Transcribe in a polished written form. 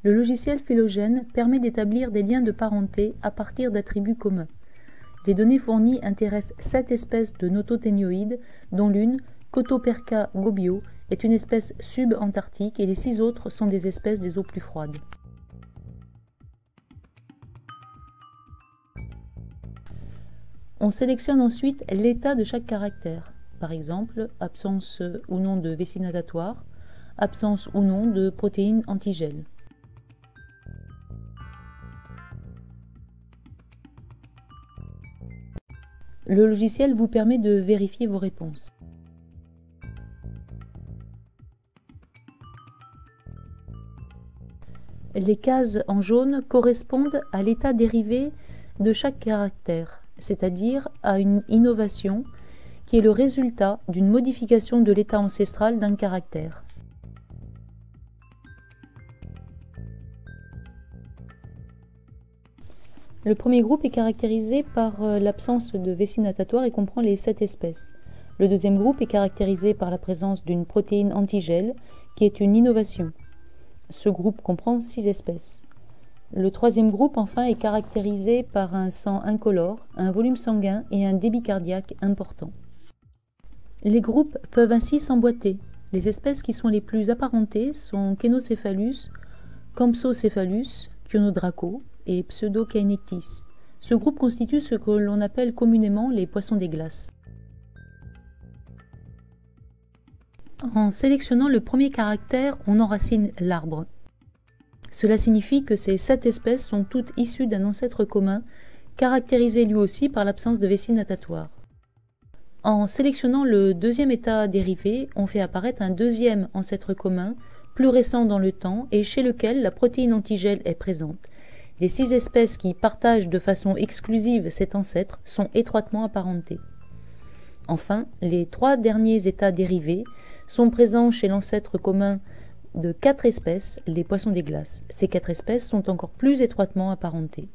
Le logiciel Phylogène permet d'établir des liens de parenté à partir d'attributs communs. Les données fournies intéressent 7 espèces de nototénioïdes, dont l'une, Cotoperca gobio, est une espèce subantarctique et les 6 autres sont des espèces des eaux plus froides. On sélectionne ensuite l'état de chaque caractère, par exemple absence ou non de vessie natatoire, absence ou non de protéines antigel. Le logiciel vous permet de vérifier vos réponses. Les cases en jaune correspondent à l'état dérivé de chaque caractère, c'est-à-dire à une innovation qui est le résultat d'une modification de l'état ancestral d'un caractère. Le premier groupe est caractérisé par l'absence de vessie natatoire et comprend les 7 espèces. Le deuxième groupe est caractérisé par la présence d'une protéine antigel qui est une innovation. Ce groupe comprend 6 espèces. Le troisième groupe, enfin, est caractérisé par un sang incolore, un volume sanguin et un débit cardiaque important. Les groupes peuvent ainsi s'emboîter. Les espèces qui sont les plus apparentées sont Kenocéphalus, Campsocéphalus, Chionodraco et Pseudocainectis. Ce groupe constitue ce que l'on appelle communément les poissons des glaces. En sélectionnant le premier caractère, on enracine l'arbre. Cela signifie que ces 7 espèces sont toutes issues d'un ancêtre commun, caractérisé lui aussi par l'absence de vessie natatoire. En sélectionnant le deuxième état dérivé, on fait apparaître un deuxième ancêtre commun, plus récent dans le temps et chez lequel la protéine antigel est présente. Les 6 espèces qui partagent de façon exclusive cet ancêtre sont étroitement apparentées. Enfin, les 3 derniers états dérivés sont présents chez l'ancêtre commun de 4 espèces, les poissons des glaces. Ces 4 espèces sont encore plus étroitement apparentées.